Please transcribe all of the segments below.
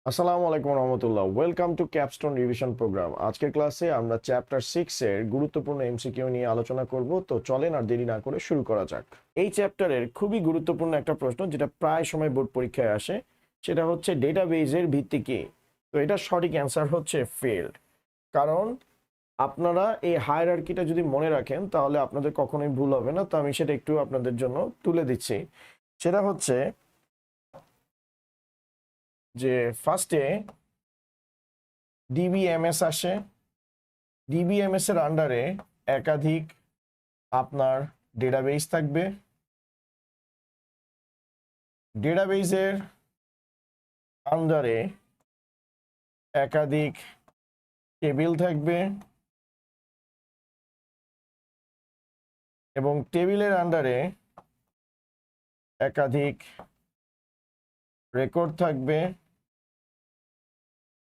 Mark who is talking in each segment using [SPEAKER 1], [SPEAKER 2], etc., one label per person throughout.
[SPEAKER 1] আসসালামু আলাইকুম রহমতুল্লাহ। Welcome to capstone revision program. আজকের ক্লাসে আমরা চ্যাপ্টার 6 এর গুরুত্বপূর্ণ এমসিকিউ নিয়ে আলোচনা করব। তো চলেন আর দেরি না করে শুরু করা যাক। এই চ্যাপ্টারের খুবই গুরুত্বপূর্ণ একটা প্রশ্ন যেটা প্রায় সময় বোর্ড পরীক্ষায় আসে, সেটা হচ্ছে ডেটাবেজের ভিত্তি কি। তো এটা সঠিক অ্যান্সার হচ্ছে ফিল্ড। কারণ আপনারা এই হায়ারার্কিটা যদি মনে রাখেন তাহলে আপনাদের কখনোই ভুল হবে না। তো আমি সেটা একটু আপনাদের জন্য তুলে দিচ্ছি। সেটা হচ্ছে যে ফার্স্টে ডিবিএমএস আসে। ডিবিএমএস এর আন্ডারে একাধিক আপনার ডেটাবেস থাকবে। ডেটাবেসের আন্ডারে একাধিক টেবিল থাকবে এবং টেবিলের আন্ডারে একাধিক রেকর্ড থাকবে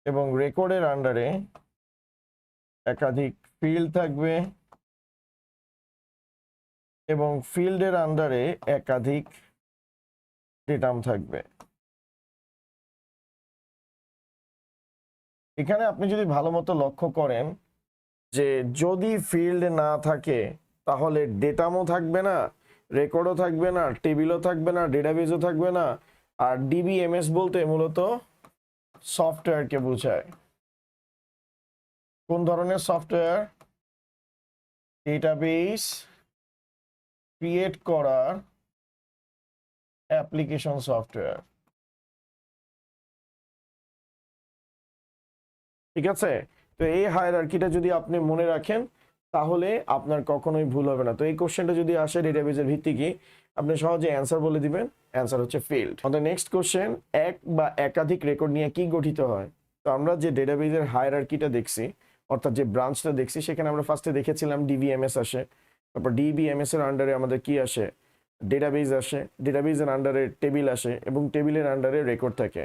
[SPEAKER 1] এবং রেকর্ডের আন্ডারে একাধিক ফিল্ড থাকবে এবং ফিল্ডের আন্ডারে একাধিক ডেটাম থাকবে। এখানে আপনি যদি ভালো মতো লক্ষ্য করেন যে যদি ফিল্ড না থাকে তাহলে ডেটামও থাকবে না, রেকর্ডও থাকবে না, টেবিলও থাকবে না, ডেটাবেসও থাকবে না। আর ডিবিএমএস বলতে মূলত সফটওয়্যারকে বোঝায়। কোন ধরনের সফটওয়্যার? ডেটাবেস ক্রিয়েট করার অ্যাপ্লিকেশন সফটওয়্যার। ঠিক আছে? তো এই হায়ারার্কিটা যদি আপনি মনে রাখেন তাহলে আপনার কখনোই ভুল হবে না। তো এই কোশ্চেনটা যদি আসে ডেটাবেসের ভিত্তি কি, আপনি সহজে অ্যান্সার বলে দিবেন। অ্যান্সার হচ্ছে ফিল্ড। আমাদের নেক্সট কোশ্চেন, এক বা একাধিক রেকর্ড নিয়ে কি গঠিত হয়? তো আমরা যে ডেটাবেসের হায়ারার্কিটা দেখছি, অর্থাৎ যে ব্রাঞ্চটা দেখছি, সেখানে আমরা ফার্স্টে দেখেছিলাম ডিবিএমএস আসে। তারপর ডিবিএমএস এর আন্ডারে আমাদের কি আসে? ডেটাবেস আসে। ডেটাবেসের আন্ডারে টেবিল আসে এবং টেবিলের আন্ডারে রেকর্ড থাকে।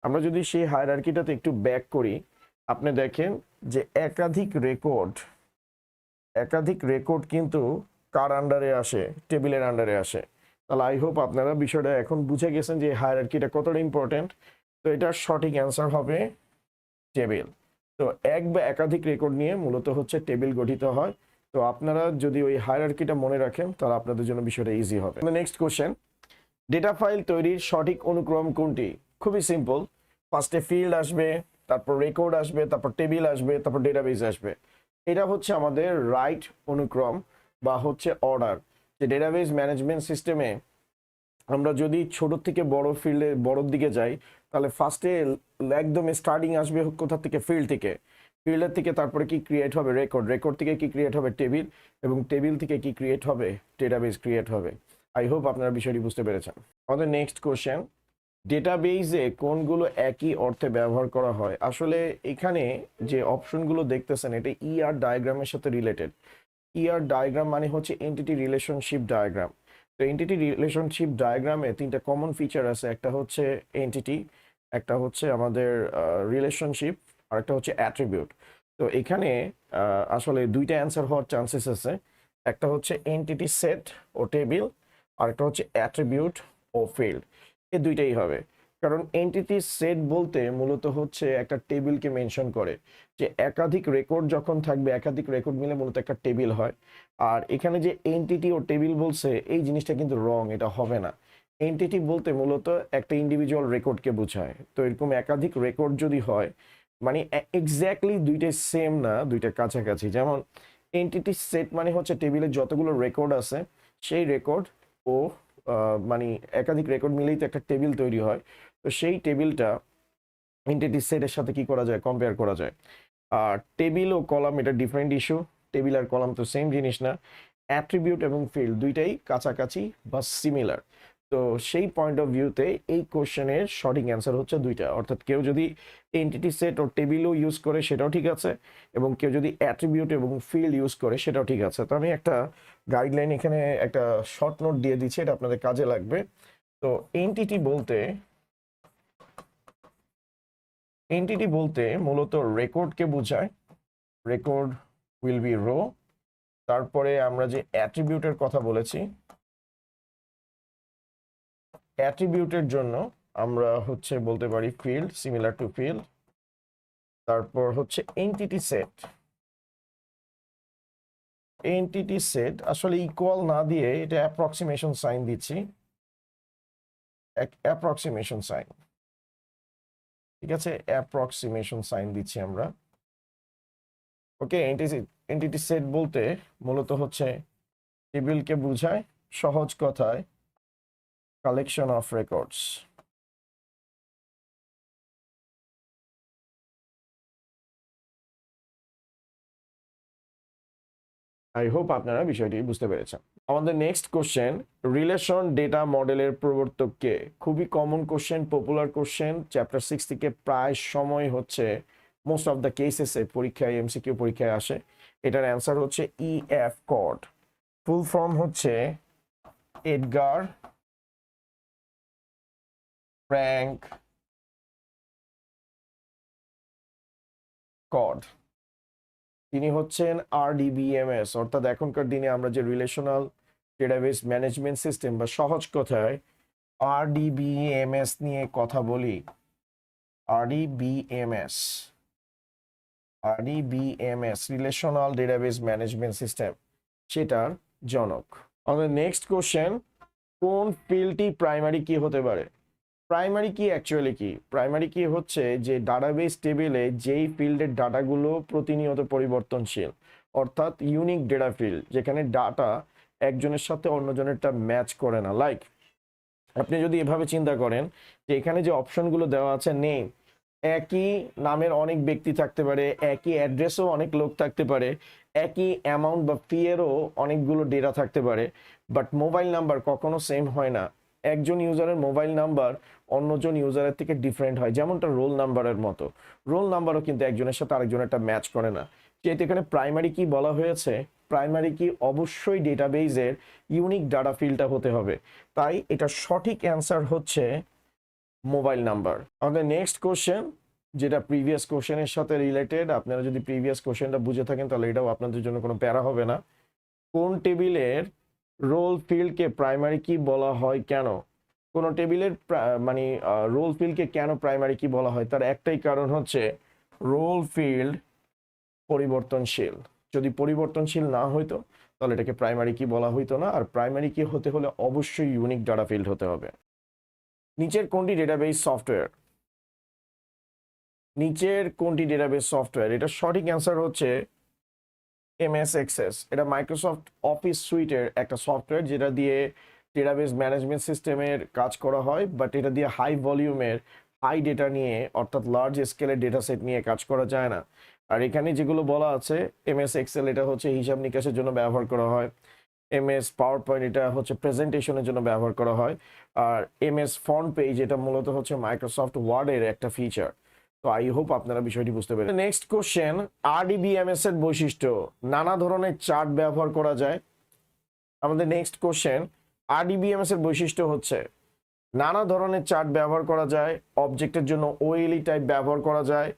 [SPEAKER 1] আমরা যদি সেই হায়ারার্কিটাতে একটু ব্যাক করি, আপনি দেখেন যে একাধিক রেকর্ড কিন্তু কার আন্ডারে আসে? টেবিলের আন্ডারে আসে। তাহলে আই হোপ আপনারা বিষয়টা এখন বুঝে গেছেন যে হায়ারার্কিটা কতটা ইম্পর্টেন্ট। তো এটার সঠিক অ্যান্সার হবে টেবিল। তো এক বা একাধিক রেকর্ড নিয়ে মূলত হচ্ছে টেবিল গঠিত হয়। তো আপনারা যদি ওই হায়ারার্কিটা মনে রাখেন তাহলে আপনাদের জন্য বিষয়টা ইজি হবে। নেক্সট কোশ্চেন, ডেটা ফাইল তৈরির সঠিক অনুক্রম কোনটি? খুবই সিম্পল। ফার্স্টে ফিল্ড আসবে, তারপর রেকর্ড আসবে, তারপর টেবিল আসবে, তারপর ডেটাবেস আসবে। এটা হচ্ছে আমাদের রাইট অনুক্রম বা হচ্ছে অর্ডার। যে ডেটাবেস ম্যানেজমেন্ট সিস্টেমে আমরা যদি ছোট থেকে বড় ফিল্ডে বড়র দিকে যাই, তাহলে ফার্স্টে একদম স্টার্টিং আসবে কোথা থেকে? ফিল্ড থেকে। ফিল্ডের থেকে তারপরে কি ক্রিয়েট হবে? রেকর্ড। রেকর্ড থেকে কি ক্রিয়েট হবে? টেবিল। এবং টেবিল থেকে কি ক্রিয়েট হবে? ডেটাবেস ক্রিয়েট হবে। আই হোপ আপনারা বিষয়টি বুঝতে পেরেছেন। আমাদের নেক্সট কোশ্চেন, ডেটাবেসে কোনগুলো একই অর্থে ব্যবহার করা হয়? আসলে এখানে যে অপশনগুলো দেখতেছেন এটা ইআর ডায়াগ্রামের সাথে রিলেটেড। ইআর ডায়াগ্রাম মানে হচ্ছে এন্টিটি রিলেশনশিপ ডায়াগ্রাম। তো এন্টিটি রিলেশনশিপ ডায়াগ্রামে তিনটা কমন ফিচার আছে। একটা হচ্ছে এন্টিটি, একটা হচ্ছে আমাদের রিলেশনশিপ, আর একটা হচ্ছে অ্যাট্রিবিউট। তো এখানে আসলে দুইটা অ্যান্সার হওয়ার চান্সেস আছে। একটা হচ্ছে এন্টিটি সেট ও টেবিল, আর একটা হচ্ছে অ্যাট্রিবিউট ও ফিল্ড। এই দুইটাই হবে। কারণ এন্টিটি সেট বলতে মূলত হচ্ছে একটা টেবিলকে মেনশন করে, যে একাধিক রেকর্ড যখন থাকবে, একাধিক রেকর্ড মিলে মূলত একটা টেবিল হয়। আর এখানে যে এন্টিটি ও টেবিল বলছে এই জিনিসটা কিন্তু রং, এটা হবে না। এন্টিটি বলতে মূলত একটা ইন্ডিভিজুয়াল রেকর্ডকে বোঝায়। তো এরকম একাধিক রেকর্ড যদি হয়, মানে এক্স্যাক্টলি দুইটাই সেম না, দুইটা কাছাকাছি। যেমন এন্টিটি সেট মানে হচ্ছে টেবিলে যতগুলো রেকর্ড আছে সেই রেকর্ড ও মানে একাধিক রেকর্ড মিলেই তো একটা টেবিল তৈরি হয়। তো সেই টেবিলটা এন্টিটি সেটের সাথে কি করা যায়? কম্পেয়ার করা যায়। আর টেবিল ও কলাম এটা ডিফারেন্ট ইস্যু। টেবিল আর কলাম তো সেম জিনিস না। অ্যাট্রিবিউট এবং ফিল্ড দুইটাই কাছাকাছি বা সিমিলার। তো সেই পয়েন্ট অফ ভিউতে এই কোশ্চেনের সঠিক অ্যান্সার হচ্ছে দুইটা। অর্থাৎ কেউ যদি এন্টিটি সেট ও টেবিলও ইউজ করে সেটাও ঠিক আছে, এবং কেউ যদি অ্যাট্রিবিউট এবং ফিল্ড ইউজ করে সেটাও ঠিক আছে। তো আমি একটা গাইডলাইন এখানে একটা শর্ট নোট দিয়ে দিচ্ছি, এটা আপনাদের কাজে লাগবে। তো এন্টিটি বলতে মূলত রেকর্ডকে বোঝায়। Record will be row. তারপরে আমরা যে অ্যাট্রিবিউটের কথা বলেছি, অ্যাট্রিবিউটের জন্য আমরা হচ্ছে বলতে পারি ফিল্ড, সিমিলার টু ফিল্ড। তারপর হচ্ছে এন্টিটি সেট। এন্টিটি সেট আসলে ইকুয়াল না দিয়ে এটা অ্যাপ্রক্সিমেশন সাইন দিচ্ছি, অ্যাপ্রক্সিমেশন সাইন, ঠিক আছে, অ্যাপ্রক্সিমেশন সাইন দিচ্ছি আমরা। ওকে, এন্টিটি সেট বলতে মূলত হচ্ছে টেবিলকে বোঝায়, সহজ কথায় collection of records. I hope আপনারা বিষয়টি বুঝতে পেরেছেন। আমাদের নেক্সট কোশ্চেন, রিলেশন ডেটা মডেলের প্রবর্তক কে? খুবই common question, popular question, chapter 6 থেকে প্রায় সময় হচ্ছে মোস্ট অফ দ্য কেসেসে পরীক্ষায়, এমসিকিউ পরীক্ষায় আসে। এটার অ্যান্সার হচ্ছে ইএফ কড। ফুল ফর্ম হচ্ছে এডগার ফ্র্যাঙ্ক কড। তিনি হচ্ছেন আরডিবিএমএস, অর্থাৎ এখনকার দিনে আমরা যে রিলেশনাল ডেটাবেস ম্যানেজমেন্ট সিস্টেম বা সহজ কথায় আরডিবিএমএস নিয়ে কথা বলি, RDBMS, RDBMS relational database management system, সেটার জনক। আমাদের নেক্সট কোশ্চেন, কোন ফিল্ডটি প্রাইমারি কি হতে পারে? প্রাইমারি কি অ্যাকচুয়ালি কি? প্রাইমারি কি হচ্ছে যে ডাটাবেস টেবিলে যেই ফিল্ডের ডাটাগুলো প্রতিনিয়ত পরিবর্তনশীল, অর্থাৎ ইউনিক ডেটা ফিল্ড, যেখানে ডাটা একজনের সাথে অন্যজনেরটা ম্যাচ করে না। লাইক আপনি যদি এভাবে চিন্তা করেন যে এখানে যে অপশনগুলো দেওয়া আছে, নেম, একই নামের অনেক ব্যক্তি থাকতে পারে, একই অ্যাড্রেসও অনেক লোক থাকতে পারে, একই অ্যামাউন্ট বা ফি এরও অনেকগুলো ডেটা থাকতে পারে, বাট মোবাইল নাম্বার কখনো সেম হয় না। একজন ইউজারের মোবাইল নাম্বার অন্যজন ইউজারের থেকে ডিফারেন্ট হয়, যেমনটা রোল নাম্বারের মতো। রোল নাম্বারও কিন্তু একজনের সাথে আরেকজনেরটা ম্যাচ করে না। যেহেতু এখানে প্রাইমারি কি বলা হয়েছে, প্রাইমারি কি অবশ্যই ডেটাবেজের ইউনিক ডাটা ফিল্ডটা হতে হবে, তাই এটা সঠিক অ্যান্সার হচ্ছে মোবাইল নাম্বার। আমাদের নেক্সট কোশ্চেন, যেটা প্রিভিয়াস কোশ্চেনের সাথে রিলেটেড, আপনারা যদি প্রিভিয়াস কোশ্চেনটা বুঝে থাকেন তাহলে এটাও আপনাদের জন্য কোনো প্যারা হবে না। কোন টেবিলের রোল ফিল্ডকে প্রাইমারি কি বলা হয় কেন? কোন টেবিলের মানে রোল ফিল্ডকে কেন প্রাইমারি কি বলা হয়? তার একটাই কারণ হচ্ছে রোল ফিল্ড পরিবর্তনশীল। যদি পরিবর্তনশীল না হইতো তাহলে এটাকে প্রাইমারি কি বলা হইতো না। আর প্রাইমারি কি হতে হলে অবশ্যই ইউনিক ডাটা ফিল্ড হতে হবে। নিচের কোনটি ডেটাবেস সফটওয়্যার? নিচের কোনটি ডেটাবেস সফটওয়্যার? এটা সঠিক অ্যান্সার হচ্ছে এমএস এক্সেস। এটা মাইক্রোসফট অফিস সুইটের একটা সফটওয়্যার, যেটা দিয়ে ডেটাবেস ম্যানেজমেন্ট সিস্টেমের কাজ করা হয়, বাট এটা দিয়ে হাই ভলিউমের হাই ডেটা নিয়ে, অর্থাৎ লার্জ স্কেলের ডেটা সেট নিয়ে কাজ করা যায় না। আর এখানে যেগুলো বলা আছে, এমএস এক্সেল এটা হচ্ছে হিসাব নিকাশের জন্য ব্যবহার করা হয়, এমএস পাওয়ার পয়েন্ট এটা হচ্ছে প্রেজেন্টেশনের জন্য ব্যবহার করা হয়, আর এমএস ফ্রন্ট পেজ এটা মূলত হচ্ছে মাইক্রোসফট ওয়ার্ডের একটা ফিচার। তো আই হোপ আপনারা বিষয়টি বুঝতে পেরেছেন। নেক্সট কোশ্চেন, আরডিবিএমএস এর বৈশিষ্ট্য, নানা ধরনের চার্ট ব্যবহার করা যায়। আমাদের নেক্সট কোশ্চেন, আরডিবিএমএস এর বৈশিষ্ট্য হচ্ছে নানা ধরনের চার্ট ব্যবহার করা যায়, অবজেক্টের জন্য ওএলই টাইপ ব্যবহার করা যায়,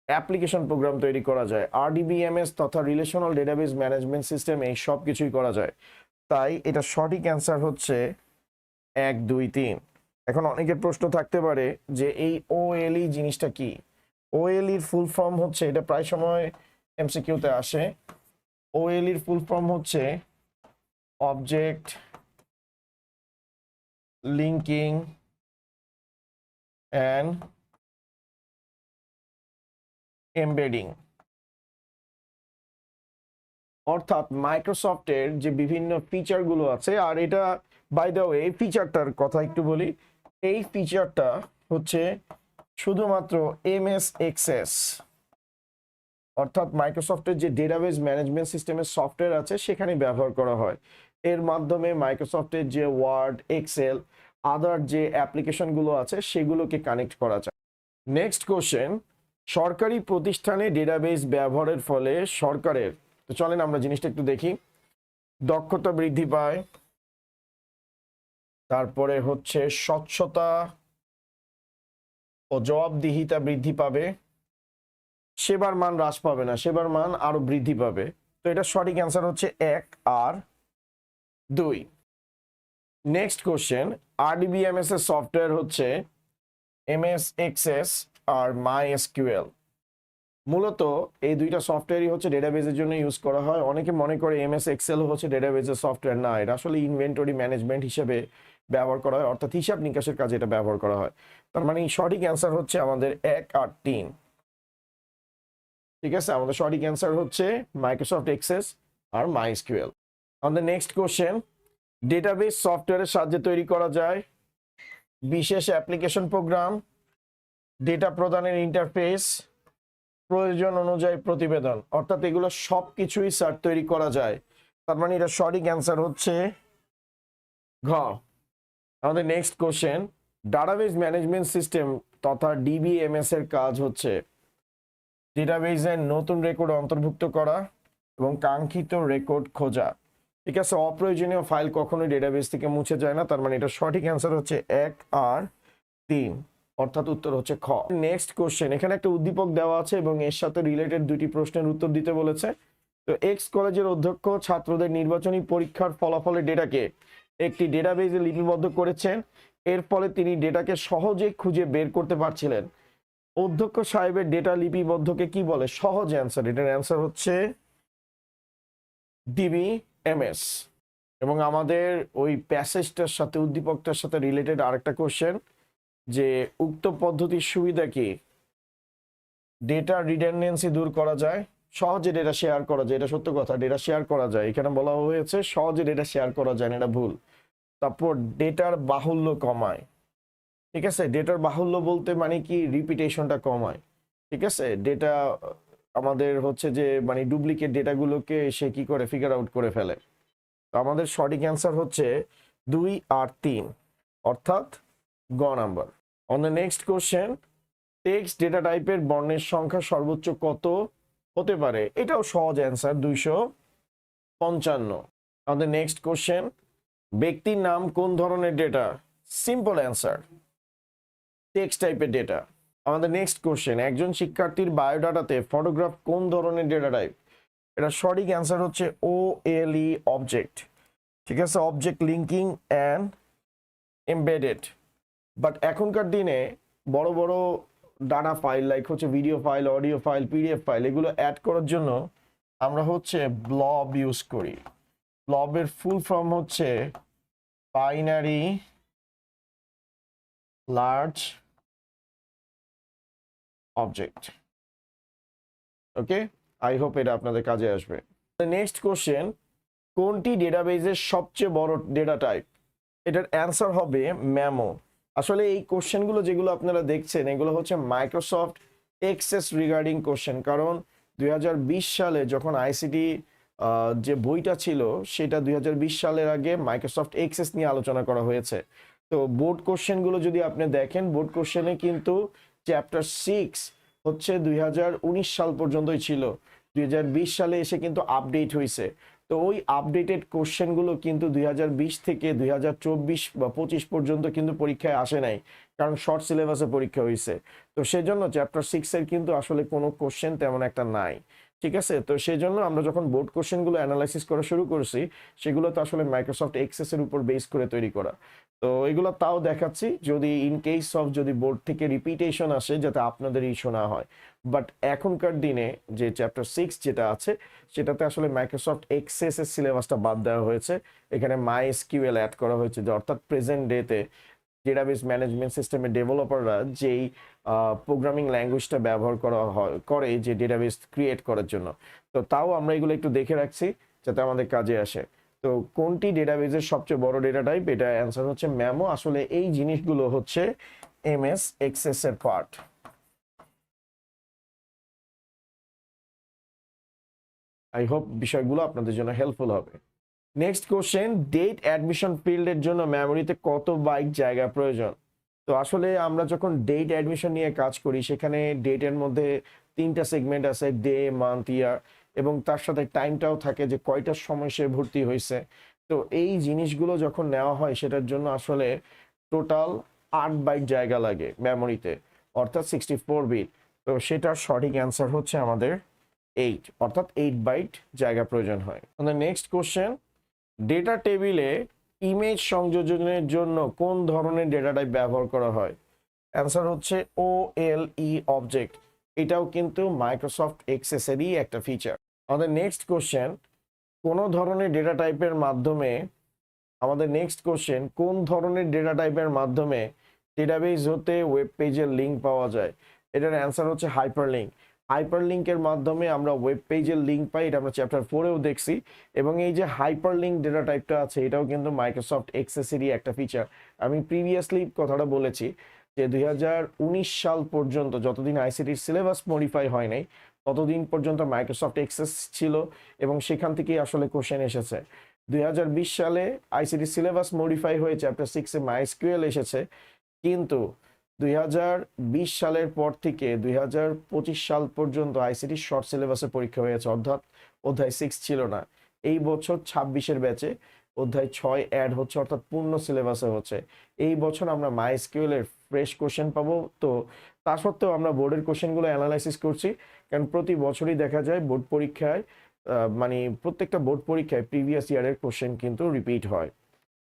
[SPEAKER 1] অ্যাপ্লিকেশন প্রোগ্রাম তৈরি করা যায়। আরডিবিএমএস তথা রিলেশনাল ডেটাবেস ম্যানেজমেন্ট সিস্টেম এই সব কিছুই করা যায়, তাই এটা সঠিক অ্যান্সার হচ্ছে 1, 2, 3। এখন অনেকের প্রশ্ন থাকতে পারে যে এই ওএলই জিনিসটা কি? ওএলইর ফুল ফর্ম হচ্ছে, এটা প্রায় সময় এমসিকিউতে আসে, ওএলইর ফুল ফর্ম হচ্ছে অবজেক্ট লিঙ্কিং অ্যান্ড এমবেডিং। অর্থাৎ মাইক্রোসফটের যে বিভিন্ন ফিচারগুলো আছে, আর এটা বাই দ্য ওয়ে এই ফিচারটার কথা একটু বলি, এই ফিচারটা হচ্ছে শুধুমাত্র এমএস এক্সেস, অর্থাৎ মাইক্রোসফটের যে ডেটাবেস ম্যানেজমেন্ট সিস্টেমের সফটওয়্যার আছে সেখানে ব্যবহার করা হয়। এর মাধ্যমে মাইক্রোসফটের যে ওয়ার্ড, এক্সেল, আদার যে অ্যাপ্লিকেশনগুলো আছে সেগুলোকে কানেক্ট করা যায়। নেক্সট কোশ্চেন, সরকারি প্রতিষ্ঠানে ডেটাবেস ব্যবহারের ফলে সরকারের, তো চলেন আমরা জিনিসটা একটু দেখি, দক্ষতা বৃদ্ধি পায়, তারপরে হচ্ছে স্বচ্ছতা ও জবাবদিহিতা বৃদ্ধি পাবে, সেবার মান হ্রাস পাবে না, সেবার মান আরো বৃদ্ধি পাবে। তো এটা সঠিক অ্যান্সার হচ্ছে 1 আর 2। নেক্সট কোশ্চেন, আরডিবিএমএস এর সফটওয়্যার হচ্ছে এমএস এক্সেস আর মাইএসকিউএল। মূলত এই দুইটা সফটওয়্যারই হচ্ছে ডেটাবেজের জন্য ইউজ করা হয়। অনেকে মনে করে এমএস এক্সেল হচ্ছে ডেটাবেজের সফটওয়্যার। না, এটা আসলে ইনভেন্টরি ম্যানেজমেন্ট হিসেবে ব্যবহার করা হয়, অর্থাৎ হিসাব নিকাশের কাজে এটা ব্যবহার করা হয়। তার মানে সঠিক অ্যান্সার হচ্ছে আমাদের 1 আর 3। ঠিক আছে, আমাদের সঠিক অ্যান্সার হচ্ছে মাইক্রোসফট এক্সেস আর মাইএসকিউএল। আমাদের নেক্সট কোশ্চেন, ডেটাবেস সফটওয়্যারের সাহায্যে তৈরি করা যায় বিশেষ অ্যাপ্লিকেশন প্রোগ্রাম, ডেটা প্রদানের ইন্টারফেস, প্রয়োজন অনুযায়ী প্রতিবেদন। অর্থাৎ এগুলো সব কিছুই স্যার তৈরি করা যায়। তার মানে এটা সঠিক অ্যান্সার হচ্ছে ঘ। আমাদের next question, database management system তথা ডিবিএমএস এর কাজ হচ্ছে ডেটাবেজের নতুন রেকর্ড অন্তর্ভুক্ত করা এবং কাঙ্ক্ষিত রেকর্ড খোঁজা। ঠিক আছে, অপ্রয়োজনীয় ফাইল কখনোই ডেটাবেস থেকে মুছে যায় না। তার মানে এটা সঠিক অ্যান্সার হচ্ছে 1 আর 3, অর্থাৎ উত্তর হচ্ছে খ। নেক্সট কোশ্চেন, এখানে একটা উদ্দীপক দেওয়া আছে এবং এর সাথে রিলেটেড দুটি প্রশ্নের উত্তর দিতে বলেছে। তো এক্স কলেজের অধ্যক্ষ ছাত্রদের নির্বাচনী পরীক্ষার ফলাফলের ডেটাকে একটি ডেটাবেজে লিপিবদ্ধ করেছেন। এর ফলে তিনি ডেটাকে সহজে খুঁজে বের করতে পারছিলেন। অধ্যক্ষ সাহেবের ডেটা লিপিবদ্ধকে কি বলে? সহজ অ্যান্সার, এটার অ্যান্সার হচ্ছে ডিবিএমএস। এবং আমাদের ওই প্যাসেজটার সাথে, উদ্দীপকটার সাথে রিলেটেড আরেকটা কোশ্চেন, যে উক্ত পদ্ধতির সুবিধা কি? ডেটা রিডান্ডেন্সি দূর করা যায়, সহজে ডেটা শেয়ার করা যায়। এটা সত্য কথা, ডেটা শেয়ার করা যায়। এখানে বলা হয়েছে সহজে ডেটা শেয়ার করা যায় না, এটা ভুল। তারপর ডেটার বাহুল্য কমায়। ঠিক আছে, ডেটার বাহুল্য বলতে মানে কি? রিপিটেশনটা কমায়। ঠিক আছে, ডেটা আমাদের হচ্ছে যে মানে ডুপ্লিকেট ডেটাগুলোকে সে কি করে ফিগার আউট করে ফেলে। তো আমাদের সঠিক অ্যান্সার হচ্ছে 2 আর 3, অর্থাৎ গ number. On the next question, text data টাইপের বর্ণের সংখ্যা সর্বোচ্চ কত হতে পারে? এটাও সহজ অ্যান্সার, 255। আমাদের নেক্সট কোশ্চেন, ব্যক্তির নাম কোন ধরনের ডেটা? সিম্পল অ্যান্সার, টেক্সট টাইপের ডেটা। আমাদের নেক্সট কোশ্চেন, একজন শিক্ষার্থীর বায়োডাটাতে ফটোগ্রাফ কোন ধরনের ডেটা টাইপ? এটা সঠিক অ্যান্সার হচ্ছে OLE, অবজেক্ট। ঠিক আছে, object linking and embedded. But এখনকার দিনে বড় বড় ডাটা ফাইল লাইক হচ্ছে video file, audio file, PDF file, এগুলো অ্যাড করার জন্য আমরা হচ্ছে ব্লব ইউজ করি। ব্লবের ফুল ফর্ম হচ্ছে binary large object. Okay, I hope এটা আপনাদের কাজে আসবে। নেক্সট কোশ্চেন, কোনটি ডেটাবেজের সবচেয়ে বড় ডেটা টাইপ? এটার অ্যান্সার হবে মেমো। আসলে এই কোশ্চেনগুলো যেগুলো আপনারা দেখছেন, এগুলো হচ্ছে মাইক্রোসফট এক্সেস রিগার্ডিং কোশ্চেন। কারণ 2020 সালে যখন আইসিটি যে বইটা ছিল, সেটা 2020 সালের আগে মাইক্রোসফট এক্সেস নিয়ে আলোচনা করা হয়েছে। তো বোর্ড কোশ্চেনগুলো যদি আপনি দেখেন, বোর্ড কোশ্চেনে কিন্তু চ্যাপ্টার 6 হচ্ছে 2019 সাল পর্যন্তই ছিল। 2020 সালে এসে কিন্তু আপডেট হয়েছে। তো ওই আপডেটেড কোশ্চেনগুলো কিন্তু 2020 থেকে 2024 বা 25 পর্যন্ত কিন্তু পরীক্ষায় আসে নাই, কারণ শর্ট সিলেবাসে পরীক্ষা হয়েছে। তো সেজন্য চ্যাপ্টার 6-এর কিন্তু আসলে কোনো কোশ্চেন তেমন একটা নাই। ঠিক আছে, তো সেই জন্য আমরা যখন বোর্ড কোশ্চেনগুলো অ্যানালাইসিস করা শুরু করছি, সেগুলো তো আসলে মাইক্রোসফট এক্সেসের উপর বেস করে তৈরি করা। তো এগুলো তাও দেখাচ্ছি, যদি ইন কেস অফ যদি বোর্ড থেকে রিপিটেশন আসে, যাতে আপনাদের ইস্যু না হয়। বাট এখনকার দিনে যে চ্যাপ্টার 6 যেটা আছে, সেটাতে আসলে মাইক্রোসফট এক্সেসের সিলেবাসটা বাদ দেওয়া হয়েছে। এখানে মাইএসকিউএল অ্যাড করা হয়েছে, যে অর্থাৎ প্রেজেন্ট ডেতে ডেটাবেস ম্যানেজমেন্ট সিস্টেমের ডেভেলপাররা যেই প্রোগ্রামিং ল্যাঙ্গুয়েজটা ব্যবহার করে যে ডেটাবেস ক্রিয়েট করার জন্য। তো তাও আমরা এগুলো একটু দেখে রাখছি যাতে আমাদের কাজে আসে। তো কোনটি ডেটাবেসের সবচেয়ে বড় ডেটা টাইপ? এটা অ্যান্সার হচ্ছে মেমো। আসলে এই জিনিসগুলো হচ্ছে এমএস এক্সেস এর পার্ট। আই হোপ বিষয়গুলো আপনাদের জন্য হেল্পফুল হবে। নেক্সট কোশ্চেন, ডেট অ্যাডমিশন ফিল্ডের জন্য মেমোরিতে কত বাইট জায়গা প্রয়োজন? তো আসলে আমরা যখন ডেট অ্যাডমিশন নিয়ে কাজ করি, সেখানে ডেটের মধ্যে 3টা সেগমেন্ট আছে, ডে, মান্থ, ইয়ার, এবং তার সাথে টাইমটাও থাকে যে কয়টার সময় সে ভর্তি হয়েছে। তো এই জিনিসগুলো যখন নেওয়া হয়, সেটার জন্য আসলে টোটাল 8 বাইট জায়গা লাগে মেমোরিতে, অর্থাৎ 64 বিট। তো সেটার সঠিক অ্যান্সার হচ্ছে আমাদের 8, অর্থাৎ 8 বাইট জায়গা প্রয়োজন হয়। নেক্সট কোশ্চেন, ডেটা টেবিলে ইমেজ সংযোজনের জন্য কোন ধরনের ডেটা টাইপ ব্যবহার করা হয়? অ্যান্সার হচ্ছে OLE অবজেক্ট। এটাও কিন্তু মাইক্রোসফট এক্সেসেরই একটা ফিচার। আমাদের নেক্সট কোশ্চেন, কোন ধরনের ডেটা টাইপের মাধ্যমে কোন ধরনের ডেটা টাইপের মাধ্যমে ডেটাবেস হতে ওয়েব পেজের লিঙ্ক পাওয়া যায়? এটার অ্যান্সার হচ্ছে হাইপারলিঙ্ক। হাইপারলিঙ্কের মাধ্যমে আমরা ওয়েব পেজের লিঙ্ক পাই, এটা আমরা চ্যাপ্টার 4-এও দেখছি। এবং এই যে হাইপারলিঙ্ক ডেটা টাইপটা আছে, এটাও কিন্তু মাইক্রোসফট এক্সেসেরই একটা ফিচার। আমি প্রিভিয়াসলি কথাটা বলেছি যে 2019 সাল পর্যন্ত, যতদিন আইসিটির সিলেবাস মডিফাই হয় নাই, ততদিন পর্যন্ত মাইক্রোসফট এক্সেস ছিল এবং সেখান থেকেই আসলে কোশ্চেন এসেছে। 2020 সালে আইসিটি সিলেবাস মডিফাই হয়ে চ্যাপ্টার 6-এ মাইএসকিউএল এসেছে, কিন্তু 2020 সালের পর থেকে 2025 সাল পর্যন্ত আইসিটি শর্ট সিলেবাসে পরীক্ষা হয়েছে, অর্থাৎ অধ্যায় 6 ছিল না। এই বছর 26-এর ব্যাচে অধ্যায় 6 অ্যাড হচ্ছে, অর্থাৎ পূর্ণ সিলেবাসে হচ্ছে। এই বছর আমরা মাইএসকিউএল এর ফ্রেশ কোশ্চেন পাবো। তো তা সত্ত্বেও আমরা বোর্ডের কোশ্চেনগুলো অ্যানালাইসিস করছি, কারণ প্রতি বছরই দেখা যায় বোর্ড পরীক্ষায় মানে প্রত্যেকটা বোর্ড পরীক্ষায় প্রিভিয়াস ইয়ারের কোশ্চেন কিন্তু রিপিট হয়।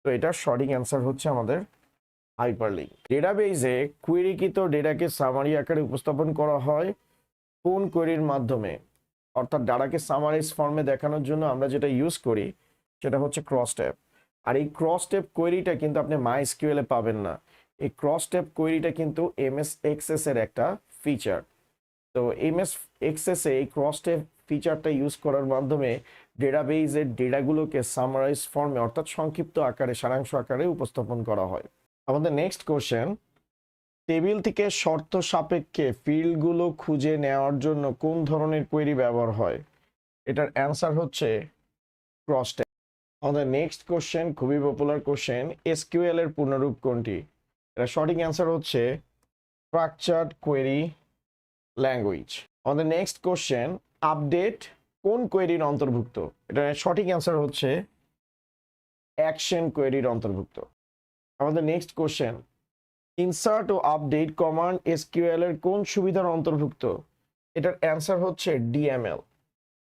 [SPEAKER 1] তো এটার সঠিক অ্যান্সার হচ্ছে আমাদের হাইপারলিঙ্ক। ডেটাবেজে কোয়েরিকৃত ডেটাকে সামারি আকারে উপস্থাপন করা হয় কোন কোয়েরির মাধ্যমে? অর্থাৎ ডাটাকে সামারাইজ ফর্মে দেখানোর জন্য আমরা যেটা ইউজ করি সেটা হচ্ছে ক্রস ট্যাব। আর এই ক্রস ট্যাব কোয়েরিটা কিন্তু আপনি মাইএসকিউএল এ পাবেন না। এই ক্রস ট্যাব কোয়েরিটা কিন্তু এমএস এক্সেস এর একটা ফিচার। তো এমএস এক্সেস এ এই ক্রস ট্যাব ফিচারটা ইউজ করার মাধ্যমে ডেটাবেজের ডেটাগুলোকে সামারাইজ ফর্মে, অর্থাৎ সংক্ষিপ্ত আকারে, সারাংশ আকারে উপস্থাপন করা হয়। আমাদের নেক্সট কোশ্চেন, টেবিল থেকে শর্ত সাপেক্ষে ফিল্ডগুলো খুঁজে নেওয়ার জন্য কোন ধরনের কোয়েরি ব্যবহার হয়? এটার অ্যান্সার হচ্ছে ক্রস ট্যাব। আমাদের নেক্সট কোশ্চেন খুবই পপুলার কোশ্চেন, এসকিউএল এর পূর্ণরূপ কোনটি? এটা সঠিক অ্যান্সার হচ্ছে স্ট্রাকচার্ড কোয়েরি ল্যাঙ্গুয়েজ। আমাদের নেক্সট কোশ্চেন, আপডেট কোন কোয়েরির অন্তর্ভুক্ত? এটা সঠিক অ্যান্সার হচ্ছে অ্যাকশন কোয়েরির অন্তর্ভুক্ত। আমাদের নেক্সট কোশ্চেন, ইনসার্ট ও আপডেট কমান্ড এসকিউএল এর কোন সুবিধার অন্তর্ভুক্ত? এটার অ্যান্সার হচ্ছে ডিএমএল।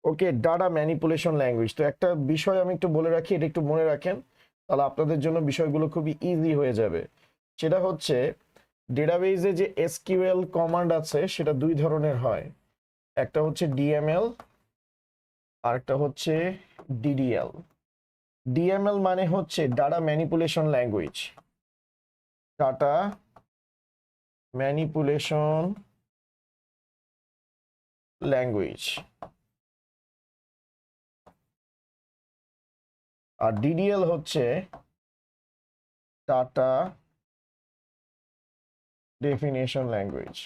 [SPEAKER 1] ওকে, ডাটা ম্যানিপুলেশন ল্যাঙ্গুয়েজ। তো একটা বিষয় আমি একটু বলে রাখি, এটা একটু মনে রাখেন, তাহলে আপনাদের জন্য বিষয়গুলো খুবই ইজি হয়ে যাবে। সেটা হচ্ছে ডেটাবেজে যে এসকিউএল কমান্ড আছে সেটা দুই ধরনের হয়, একটা হচ্ছে ডিএমএল আর একটা হচ্ছে ডিডিএল। ডিএমএল মানে হচ্ছে data manipulation language, data manipulation language. আর ডিডিএল হচ্ছে ডাটা ডেফিনেশন ল্যাঙ্গুয়েজ।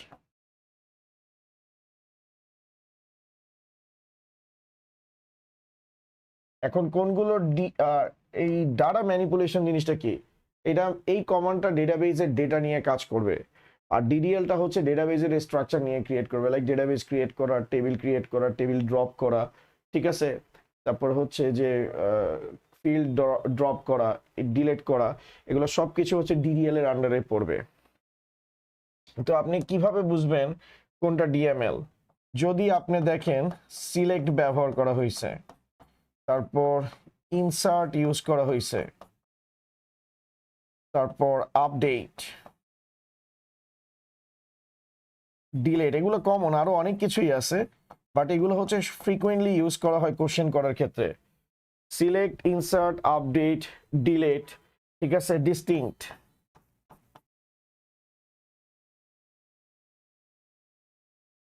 [SPEAKER 1] এখন কোনগুলো এই ডাটা ম্যানিপুলেশন জিনিসটা কি? এটা এই কমান্ডটা ডেটাবেজের ডেটা নিয়ে কাজ করবে, আর ডিডিএলটা হচ্ছে ডেটাবেজের স্ট্রাকচার নিয়ে ক্রিয়েট করবে, লাইক ডেটাবেজ ক্রিয়েট করা, টেবিল ক্রিয়েট করা, টেবিল ড্রপ করা, ঠিক আছে? তারপর হচ্ছে যে ফিল্ড ড্রপ করা, ডিলিট করা, এগুলো সব কিছু হচ্ছে ডিডিএল এর আন্ডারে পড়বে। তো আপনি কিভাবে বুঝবেন কোনটা ডিএমএল? যদি আপনি দেখেন সিলেক্ট ব্যবহার করা হয়েছে, তারপর ইনসার্ট ইউজ করা হয়েছে, তারপর আপডেট, ডিলিট, এগুলো কমন, আরো অনেক কিছুই আছে, বাট এগুলো হচ্ছে ফ্রিকুয়েন্টলি ইউজ করা হয় কোশ্চেন করার ক্ষেত্রে। সিলেক্ট, ইনসার্ট, আপডেট, ডিলিট, ঠিক আছে, ডিস্টিংক্ট,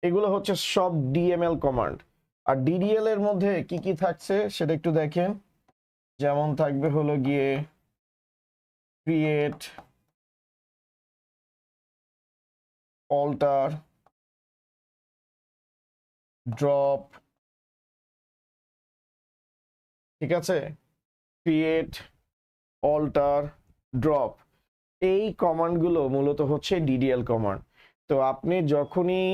[SPEAKER 1] এগুলো হচ্ছে সব ডিএমএল কমান্ড। আর ডিডিএল এর মধ্যে কি কি থাকছে সেটা একটু দেখেন, যেমন থাকবে হলো গিয়ে ক্রিয়েট, অল্টার, ড্রপ, ঠিক আছে, ক্রিয়েট, অল্টার, ড্রপ, এই কমান্ডগুলো মূলত হচ্ছে ডিডিএল কমান্ড। তো আপনি যখনই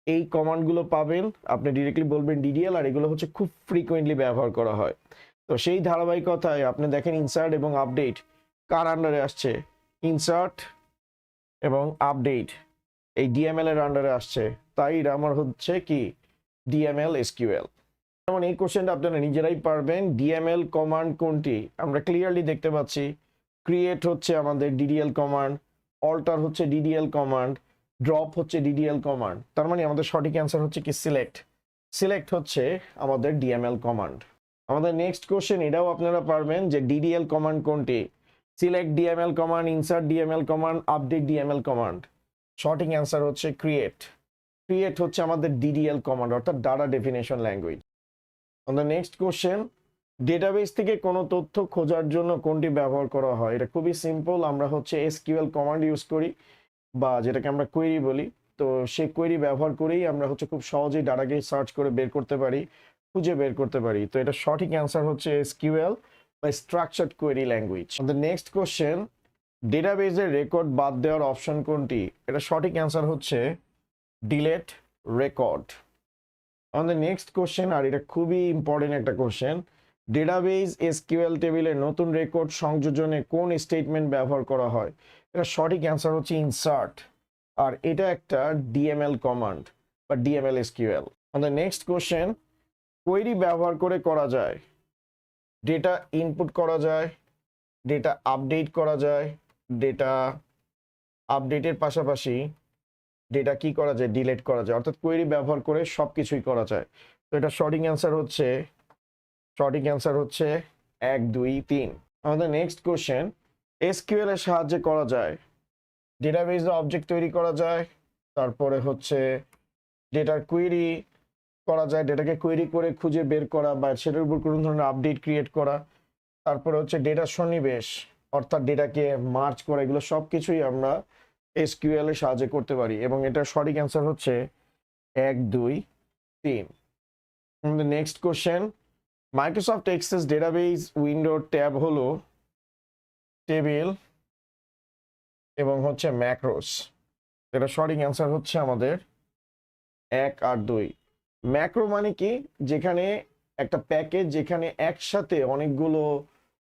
[SPEAKER 1] এই কমান্ডগুলো পাবেন আপনি ডিরেক্টলি বলবেন ডিডিএল, আর এগুলো হচ্ছে খুব ফ্রিকোয়েন্টলি ব্যবহার করা হয়। তো সেই ধারাবাহিকতায় আপনি দেখেন ইনসার্ট এবং আপডেট কার আন্ডারে আসছে? ইনসার্ট এবং আপডেট এই ডিএমএল এর আন্ডারে আসছে, তাই আমার হচ্ছে কি ডিএমএল এসকিউএল। যেমন এই কোশ্চেনটা আপনারা নিজেরাই পারবেন, ডিএমএল কমান্ড কোনটি? আমরা ক্লিয়ারলি দেখতে পাচ্ছি ক্রিয়েট হচ্ছে আমাদের ডিডিএল কমান্ড, অল্টার হচ্ছে ডিডিএল কমান্ড, ড্রপ হচ্ছে ডিডিএল কমান্ড। তার মানে আমাদের সঠিক অ্যান্সার হচ্ছে কি সিলেক্ট। সিলেক্ট হচ্ছে আমাদের ডিএমএল কমান্ড। আমাদের নেক্সট কোশ্চেন, এটাও আপনারা পারবেন যে ডিডিএল কমান্ড কোনটি। Select DML command, insert DML command, update DML command. সঠিক অ্যান্সার হচ্ছে ক্রিয়েট। ক্রিয়েট হচ্ছে আমাদের ডিডিএল কমান্ড, অর্থাৎ ডাটা ডেফিনেশন ল্যাঙ্গুয়েজ। আমাদের নেক্সট কোশ্চেন, ডেটাবেস থেকে কোনো তথ্য খোঁজার জন্য কোনটি ব্যবহার করা হয়? এটা খুবই সিম্পল, আমরা হচ্ছে এসকিউএল কমান্ড ইউজ করি, বা যেটাকে আমরা কোয়েরি বলি। তো সেই কোয়েরি ব্যবহার করেই আমরা হচ্ছে খুব সহজেই ডাটাকে সার্চ করে বের করতে পারি, খুঁজে বের করতে পারি। তো এটা সঠিক অ্যান্সার হচ্ছে এসকিউএল বা স্ট্রাকচার্ড কোয়েরি ল্যাঙ্গুয়েজ। আমাদের নেক্সট কোশ্চেন, ডেটাবেজের রেকর্ড বাদ দেওয়ার অপশন কোনটি? এটা সঠিক অ্যান্সার হচ্ছে ডিলেট রেকর্ড। আমাদের নেক্সট কোশ্চেন, আর এটা খুবই ইম্পর্টেন্ট একটা কোশ্চেন, ডেটাবেজ এসকিউএল টেবিলের নতুন রেকর্ড সংযোজনে কোন স্টেটমেন্ট ব্যবহার করা হয়? এটা সঠিক অ্যান্সার হচ্ছে ইনসার্ট, আর এটা একটা ডিএমএল কমান্ড বা ডিএমএল এসকিউএল। আমাদের নেক্সট কোশ্চেন, কোয়েরি ব্যবহার করে করা যায়, ডেটা ইনপুট করা যায়, ডেটা আপডেট করা যায়, ডেটা আপডেটের পাশাপাশি ডেটা কি করা যায়, ডিলিট করা যায়, অর্থাৎ কোয়েরি ব্যবহার করে সব কিছুই করা যায়। তো এটা সঠিক অ্যান্সার হচ্ছে 1 2 3। আমাদের নেক্সট কোশ্চেন, এসকিউএল এর সাহায্যে করা যায়, ডেটাবেজ অবজেক্ট তৈরি করা যায়, তারপরে হচ্ছে ডেটার কোয়েরি করা যায়, ডেটাকে কোয়েরি করে খুঁজে বের করা বা সেটার উপর কোনো ধরনের আপডেট ক্রিয়েট করা, তারপরে হচ্ছে ডেটা সন্নিবেশ অর্থাৎ ডেটাকে মার্জ করা, এগুলো সব কিছুই আমরা এসকিউএল এর সাহায্যে করতে পারি, এবং এটা সঠিক অ্যান্সার হচ্ছে 1 2 3। আমাদের next question, Microsoft Access database উইন্ডোর ট্যাব হলো টেবিল এবং হচ্ছে ম্যাক্রোস। এটা সঠিক অ্যান্সার হচ্ছে আমাদের 1 আর 2। ম্যাক্রো মানে কি? যেখানে একটা প্যাকেজ যেখানে একসাথে অনেকগুলো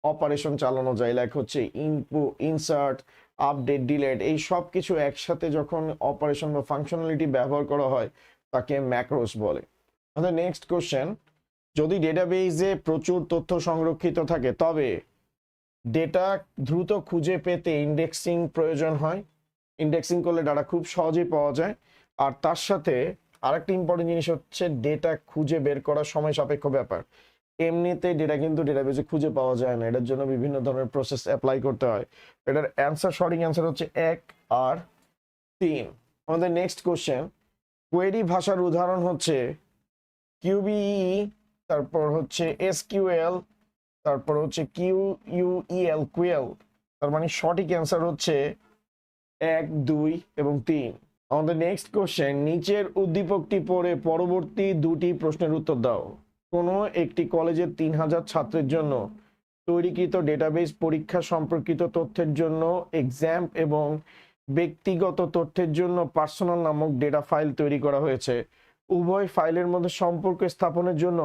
[SPEAKER 1] অপারেশন চালানো যায়, লাইক হচ্ছে ইনপুট, ইনসার্ট, আপডেট, ডিলিট, এই সব কিছু একসাথে যখন অপারেশন বা ফাংশনালিটি ব্যবহার করা হয় তাকে ম্যাক্রোস বলে। আমাদের নেক্সট কোশ্চেন, যদি ডেটাবেজে প্রচুর তথ্য সংরক্ষিত থাকে তবে ডেটা দ্রুত খুঁজে পেতে ইন্ডেক্সিং প্রয়োজন হয়। ইন্ডেক্সিং করলে ডাটা খুব সহজেই পাওয়া যায়, আর তার সাথে আরেকটা ইম্পর্টেন্ট জিনিস হচ্ছে ডেটা খুঁজে বের করা সময় সাপেক্ষ ব্যাপার। এমনিতে ডেটা কিন্তু ডেটাবেজে খুঁজে পাওয়া যায় না, এটার জন্য বিভিন্ন ধরনের প্রসেস অ্যাপ্লাই করতে হয়। এটার অ্যান্সার, সঠিক অ্যান্সার হচ্ছে 1 আর 3। আমাদের নেক্সট কোশ্চেন, কোয়েরি ভাষার উদাহরণ হচ্ছে কিউবিই, তারপর হচ্ছে এসকিউএল, তারপর হচ্ছে কিউইউইএল, কুয়েল। তার মানে সঠিক অ্যান্সার হচ্ছে 1 2 এবং 3। আমাদের নেক্সট কোশ্চেন, নিচের উদ্দীপকটি পড়ে পরবর্তী দুটি প্রশ্নের উত্তর দাও। কোনো একটি কলেজের 3000 ছাত্রের জন্য তৈরিকৃত ডেটাবেস পরীক্ষা সম্পর্কিত তথ্যের জন্য এক্সাম এবং ব্যক্তিগত তথ্যের জন্য পার্সোনাল নামক ডেটা ফাইল তৈরি করা হয়েছে। উভয় ফাইলের মধ্যে সম্পর্ক স্থাপনের জন্য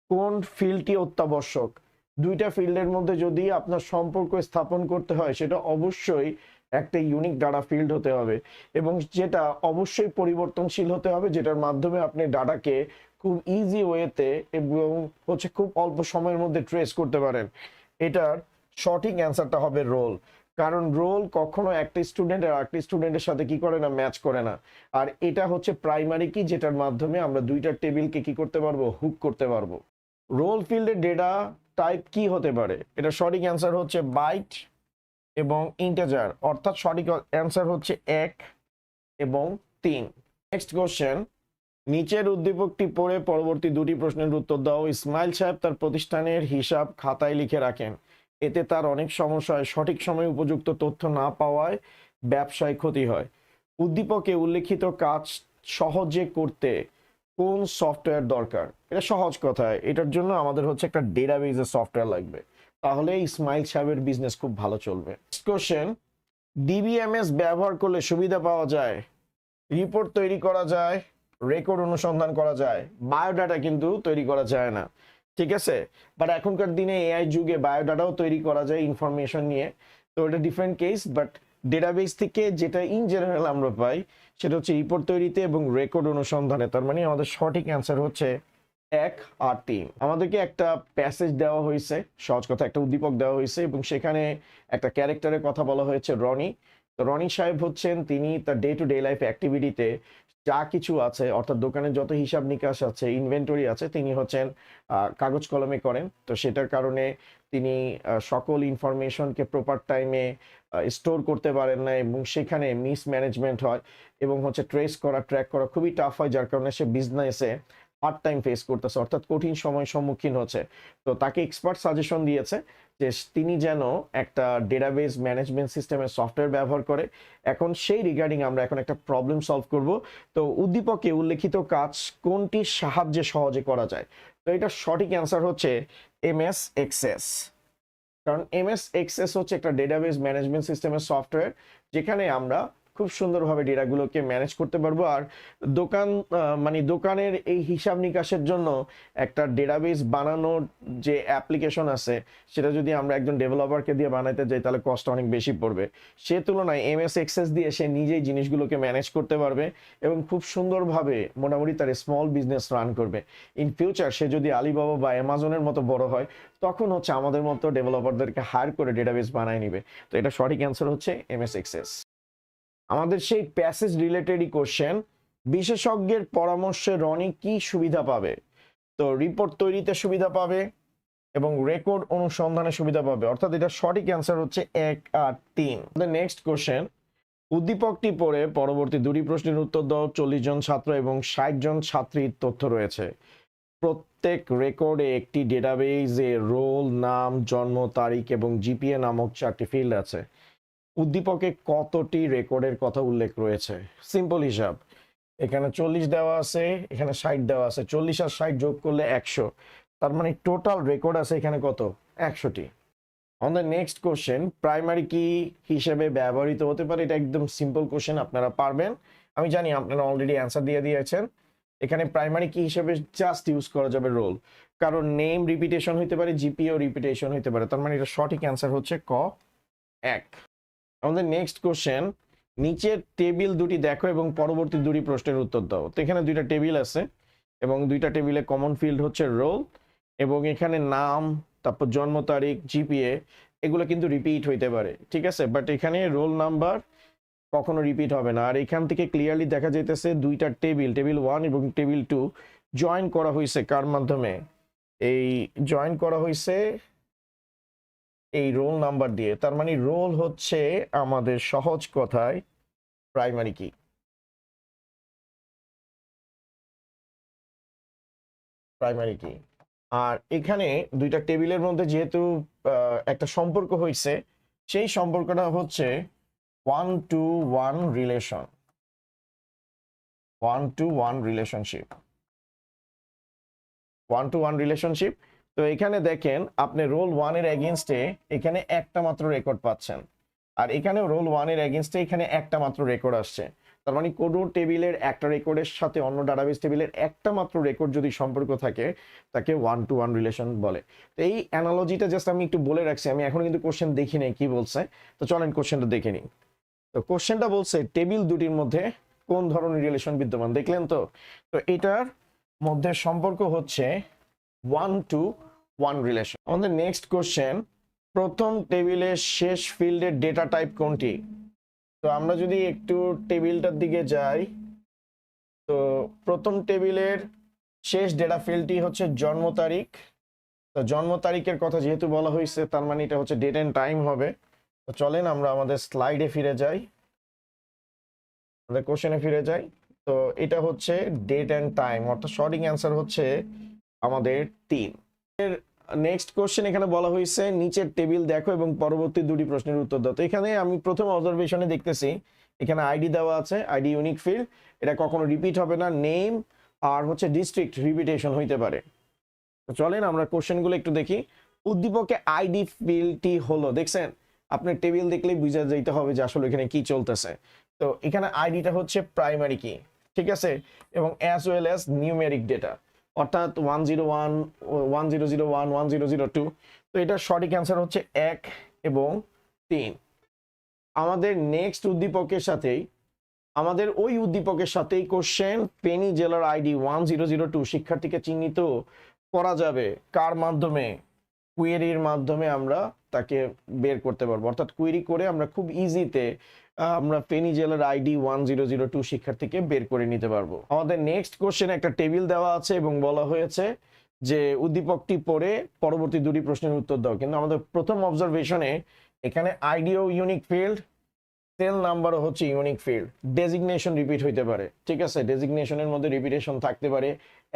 [SPEAKER 1] কোন ফিল্ডটি অত্যাবশ্যক? দুইটা ফিল্ডের মধ্যে যদি আপনার সম্পর্ক স্থাপন করতে হয় সেটা অবশ্যই একটা ইউনিক ডাটা ফিল্ড হতে হবে, এবং যেটা অবশ্যই পরিবর্তনশীল হতে হবে, যেটার মাধ্যমে আপনি ডাটাকে খুব ইজি ওয়েতে এবং হচ্ছে খুব অল্প সময়ের মধ্যে ট্রেস করতে পারেন। এটার সঠিক অ্যান্সারটা হবে রোল, কারণ রোল কখনো একটা স্টুডেন্ট আর একটা স্টুডেন্টের সাথে কি করে না, ম্যাচ করে না। আর এটা হচ্ছে প্রাইমারি কি, যেটার মাধ্যমে আমরা দুইটা টেবিলকে কি করতে পারবো, হুক করতে পারবো। রোল ফিল্ডের ডেটা টাইপ কি হতে পারে? এটা সঠিক অ্যান্সার হচ্ছে বাইট এবং ইন্টিজার, অর্থাৎ সঠিক অ্যান্সার হচ্ছে 1 এবং 3। নেক্সট কোশ্চেন, নিচের উদ্দীপকটি পড়ে পরবর্তী দুটি প্রশ্নের উত্তর দাও। ইসমাইল সাহেব তার প্রতিষ্ঠানের হিসাব খাতায় লিখে রাখেন, এতে তার অনেক সমস্যা হয়, সঠিক সময়ে উপযুক্ত তথ্য না পাওয়ায় ব্যবসায় ক্ষতি হয়। উদ্দীপকে উল্লেখিত কাজ সহজে করতে কোন সফটওয়্যার দরকার? এটা সহজ কথা, এটার জন্য আমাদের হচ্ছে একটা ডেটাবেজের সফটওয়্যার লাগবে, তাহলে ইসমাইল সাহেবের বিজনেস খুব ভালো চলবে। কোশ্চেন, ডিবিএমএস ব্যবহার করলে সুবিধা পাওয়া যায়, রিপোর্ট তৈরি করা যায়, রেকর্ড অনুসন্ধান করা যায়, বায়োডাটা কিন্তু তৈরি করা যায় না, ঠিক আছে? বাট এখনকার দিনে এআই যুগে বায়োডাটাও তৈরি করা যায় ইনফরমেশন নিয়ে, তো এটা ডিফারেন্ট কেস। বাট ডেটাবেস থেকে যেটা ইন জেনারেল আমরা পাই সেটা হচ্ছে রিপোর্ট তৈরিতে এবং রেকর্ড অনুসন্ধানে। তার মানে আমাদের সঠিক অ্যান্সার হচ্ছে 1 আর 3। আমাদেরকে একটা প্যাসেজ দেওয়া হয়েছে, সহজ কথা একটা উদ্দীপক দেওয়া হয়েছে, এবং সেখানে একটা ক্যারেক্টারের কথা বলা হয়েছে রনি। তো রনি সাহেব হচ্ছেন তিনি তার ডে টু ডে লাইফ অ্যাক্টিভিটিতে যা কিছু আছে অর্থাৎ দোকানের যত হিসাব নিকাশ আছে, ইনভেন্টরি আছে, তিনি হচ্ছেন কাগজ কলমে করেন। তো সেটার কারণে তিনি সকল ইনফরমেশনকে প্রপার টাইমে স্টোর করতে পারেন না এবং সেখানে মিসম্যানেজমেন্ট হয় এবং হচ্ছে ট্রেস করা, ট্র্যাক করা খুবই টাফ হয়, যার কারণে সে বিজনেসে হার্ড টাইম ফেস করতেছে, অর্থাৎ কঠিন সময় সম্মুখীন হচ্ছে। তো তাকে এক্সপার্ট সাজেশন দিয়েছে যে তিনি যেন একটা ডেটাবেস ম্যানেজমেন্ট সিস্টেমের সফটওয়্যার ব্যবহার করে। এখন সেই রিগার্ডিং আমরা এখন একটা প্রবলেম সলভ করব। তো উদ্দীপকে উল্লেখিত কাজ কোনটির সাহায্যে সহজে করা যায়? তো এটা সঠিক অ্যান্সার হচ্ছে এমএস এক্সেস। কারণ এমএস এক্সেস হচ্ছে একটা ডেটাবেস ম্যানেজমেন্ট সিস্টেমের সফটওয়্যার, যেখানে আমরা খুব সুন্দরভাবে ডেটাগুলোকে ম্যানেজ করতে পারবো। আর মানে দোকানের এই হিসাব নিকাশের জন্য একটা ডেটাবেস বানানোর যে অ্যাপ্লিকেশন আছে, সেটা যদি আমরা একজন ডেভেলপারকে দিয়ে বানাইতে যাই তাহলে কষ্ট অনেক বেশি পড়বে। সে তুলনায় এমএস এক্সেস দিয়ে সে নিজেই জিনিসগুলোকে ম্যানেজ করতে পারবে এবং খুব সুন্দরভাবে মোটামুটি তার স্মল বিজনেস রান করবে। ইন ফিউচার সে যদি আলিবাবা বা অ্যামাজনের মতো বড় হয়, তখন হচ্ছে আমাদের মতো ডেভেলপারদেরকে হায়ার করে ডেটাবেস বানায় নিবে। তো এটা সঠিক অ্যান্সার হচ্ছে এমএস এক্সেস। আমাদের সেই প্যাসেজ রিলেটেডই কোশ্চেন, বিশেষজ্ঞের পরামর্শে রনি কি সুবিধা পাবে? তো রিপোর্ট তৈরিতে সুবিধা পাবে এবং রেকর্ড অনুসন্ধানে সুবিধা পাবে, অর্থাৎ এটা সঠিক অ্যান্সার হচ্ছে 1 আর 3। নেক্সট কোশ্চেন, উদ্দীপকটি পড়ে পরবর্তী দুটি প্রশ্নের উত্তর দাও। 40 জন ছাত্র এবং 60 জন ছাত্রীর তথ্য রয়েছে। প্রত্যেক রেকর্ডে একটি ডেটাবেজে রোল, নাম, জন্ম তারিখ এবং জিপিএ নামক 4টি ফিল্ড আছে। উদ্দীপকে কতটি রেকর্ডের কথা উল্লেখ রয়েছে? সিম্পল হিসাব, এখানে 40 দেওয়া আছে, এখানে 60 দেওয়া আছে, 40 আর 60 যোগ করলে 100, তার মানে টোটাল রেকর্ড আছে এখানে কত? 100টি। On the next question, primary key হিসেবে ব্যবহৃত হতে পারে? এটা একদম সিম্পল কোশ্চেন, আপনারা পারবেন, আমি জানি আপনারা অলরেডি অ্যান্সার দিয়ে দিয়েছেন। এখানে প্রাইমারি কি হিসেবে জাস্ট ইউজ করা যাবে রোল, কারণ নেম রিপিটেশন হইতে পারে, জিপিও রিপিটেশন হইতে পারে, তার মানে এটা সঠিক অ্যান্সার হচ্ছে ক 1। আমাদের নেক্সট কোশ্চেন, নিচের টেবিল দুটি দেখো এবং পরবর্তী দুটি প্রশ্নের উত্তর দাও। তো এখানে দুইটা টেবিল আছে এবং দুইটা টেবিলে কমন ফিল্ড হচ্ছে রোল এবং এখানে নাম, তারপর জন্ম তারিখ, জিপিএ, এগুলো কিন্তু রিপিট হইতে পারে, ঠিক আছে, বাট এখানে রোল নাম্বার কখনো রিপিট হবে না। আর এখান থেকে ক্লিয়ারলি দেখা যাইতেছে দুইটা টেবিল, টেবিল 1 এবং টেবিল 2 জয়েন করা হয়েছে কার মাধ্যমে? এই জয়েন করা হয়েছে এই রোল নাম্বার দিয়ে, তার মানে রোল হচ্ছে আমাদের সহজ কথায় প্রাইমারি কি। প্রাইমারি কি। আর এখানে দুইটা টেবিলের মধ্যে যেহেতু একটা সম্পর্ক হয়েছে, সেই সম্পর্কটা হচ্ছে 1-to-1 relation, 1-to-1 relationship, 1-to-1 relationship. তো এখানে দেখেন আপনি রোল 1 এর এগেইনস্টে এখানে একটা মাত্র রেকর্ড পাচ্ছেন, আর এখানেও রোল 1 এর এগেইনস্টে এখানে একটা মাত্র রেকর্ড আসছে। তার মানে কোনো টেবিলের একটা রেকর্ডের সাথে অন্য ডাটাবেস টেবিলের একটা মাত্র রেকর্ড যদি সম্পর্ক থাকে, তাকে 1-to-1 রিলেশন বলে। তো এই অ্যানালজিটা জাস্ট আমি একটু বলে রাখছি, আমি এখন কিন্তু কোশ্চেন দেখি নাই কি বলছে। তো চলেন কোশ্চেনটা দেখে নিই। তো কোশ্চেনটা বলছে টেবিল দুটির মধ্যে কোন ধরনের রিলেশন বিদ্যমান, দেখলেন তো? তো এটার মধ্যে সম্পর্ক হচ্ছে 1-to-1 রিলেশন। আমাদের নেক্সট কোশ্চেন, প্রথম টেবিলের শেষ ফিল্ডের ডেটা টাইপ কোনটি? তো আমরা যদি একটু টেবিলটার দিকে যাই, তো প্রথম টেবিলের শেষ ডেটা ফিল্ডটি হচ্ছে জন্ম তারিখ। তো জন্ম তারিখের কথা যেহেতু বলা হয়েছে, তার মানে এটা হচ্ছে ডেট এন্ড টাইম হবে। তো চলেন আমরা আমাদের স্লাইডে ফিরে যাই, আমাদের কোশ্চেনে ফিরে যাই। তো এটা হচ্ছে ডেট এন্ড টাইম, অর্থাৎ সঠিক অ্যান্সার হচ্ছে আমাদের 3। নেক্সট কোশ্চেন, এখানে বলা হয়েছে নিচের টেবিল দেখো এবং পরবর্তী দুটি প্রশ্নের উত্তর দাও। তো এখানে আমি প্রথম অবজারভেশনে দেখতেছি এখানে আইডি দেওয়া আছে, আইডি ইউনিক ফিল্ড, এটা কখনো রিপিট হবে না। নেম আর হচ্ছে ডিস্ট্রিক্ট রিপিটেশন হইতে পারে। তো চলেন আমরা কোশ্চেনগুলো একটু দেখি। উদ্দীপকে আইডি ফিল্ডটি হলো, দেখছেন আপনার টেবিল দেখলেই বুঝা যাইতে হবে যে আসলে এখানে কি চলতেছে। তো এখানে আইডিটা হচ্ছে প্রাইমারি কি, ঠিক আছে, এবং as well as numeric data, অর্থাৎ 101, 1001, 1002। তো এটার সঠিক অ্যান্সার হচ্ছে 1 এবং 3। আমাদের নেক্সট উদ্দীপকের সাথেই ওই উদ্দীপকের সাথেই কোশ্চেন, ফেনী জেলার আইডি 1002 শিক্ষার্থীকে চিহ্নিত করা যাবে কার মাধ্যমে? কুয়েরির মাধ্যমে আমরা তাকে বের করতে পারবো, অর্থাৎ কুয়েরি করে আমরা খুব ইজিতে আমরা ফেনী জেলার আইডি 1002 শিক্ষার্থীকে বের করে নিতে পারবো। আমাদের নেক্সট কোশ্চেন একটা টেবিল দেওয়া আছে এবং বলা হয়েছে যে উদ্দীপকটি পড়ে পরবর্তী দুটি প্রশ্নের উত্তর দাও। কিন্তু আমাদের প্রথম অবজারভেশনে এখানে আইডিও ইউনিক ফিল্ড, সেল নাম্বারও হচ্ছে ইউনিক ফিল্ড, ডেজিগনেশন রিপিট হইতে পারে। ঠিক আছে, ডেজিগনেশনের মধ্যে রিপিটেশন থাকতে পারে,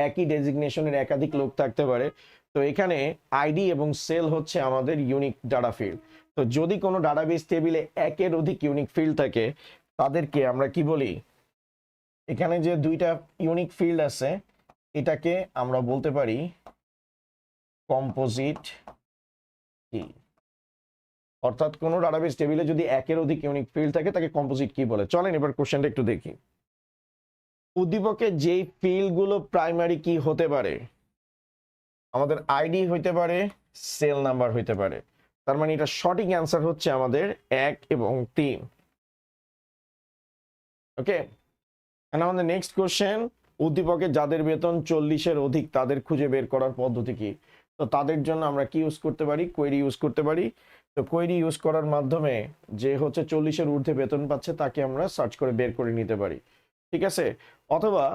[SPEAKER 1] একই ডেজিগনেশনের একাধিক লোক থাকতে পারে। তো এখানে আইডি এবং সেল হচ্ছে আমাদের ইউনিক ডাটা ফিল্ড। তো যদি কোনো ডাটাবেস টেবিলে একের অধিক ইউনিক ফিল্ড থাকে তাদেরকে আমরা কি বলি? এখানে যে দুইটা ইউনিক ফিল্ড আছে এটাকে আমরা বলতে পারি কম্পোজিট কি। অর্থাৎ কোনো ডাটাবেস টেবিলে যদি একের অধিক ইউনিক ফিল্ড থাকে তাকে কম্পোজিট কি বলে। চলেন এবার কোশ্চেনটা একটু দেখি। উদ্দীপকে যেই ফিল্ডগুলো প্রাইমারি কি হতে পারে, আমাদের আইডি হইতে পারে, সেল নাম্বার হইতে পারে। তার মানে এটা সঠিক অ্যান্সার হচ্ছে আমাদের 1 এবং 3। ওকে, আমাদের নেক্সট কোশ্চেন, উদ্দীপকে যাদের বেতন 40-এর অধিক তাদের খুঁজে বের করার পদ্ধতি কি? তো তাদের জন্য আমরা কি ইউজ করতে পারি? কোয়েরি ইউজ করতে পারি। তো কোয়েরি ইউজ করার মাধ্যমে যে হচ্ছে 40-এর ঊর্ধ্বে বেতন পাচ্ছে তাকে আমরা সার্চ করে বের করে নিতে পারি। ঠিক আছে, অথবা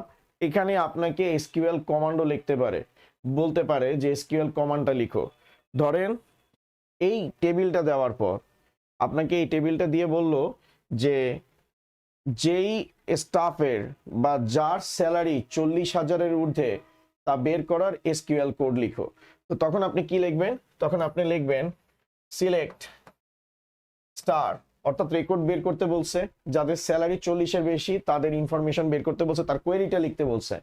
[SPEAKER 1] এখানে আপনাকে এসকিউএল কমান্ডও লিখতে পারে, বলতে পারে যে এসকিউএল কমান্ডটা লিখো। ধরেন এই টেবিলটা দেওয়ার পর আপনাকে এই টেবিলটা দিয়ে বলল যে যেই স্টাফের বা যার স্যালারি 40,000-এর ঊর্ধ্বে তা বের করার এসকিউএল কোড লিখো। তো তখন আপনি কি লিখবেন? তখন আপনি লিখবেন সিলেক্ট স্টার, অর্থাৎ রেকর্ড বের করতে বলছে, যাদের স্যালারি 40-এর বেশি তাদের ইনফরমেশন বের করতে বলছে, তার কোয়েরিটা লিখতে বলছে।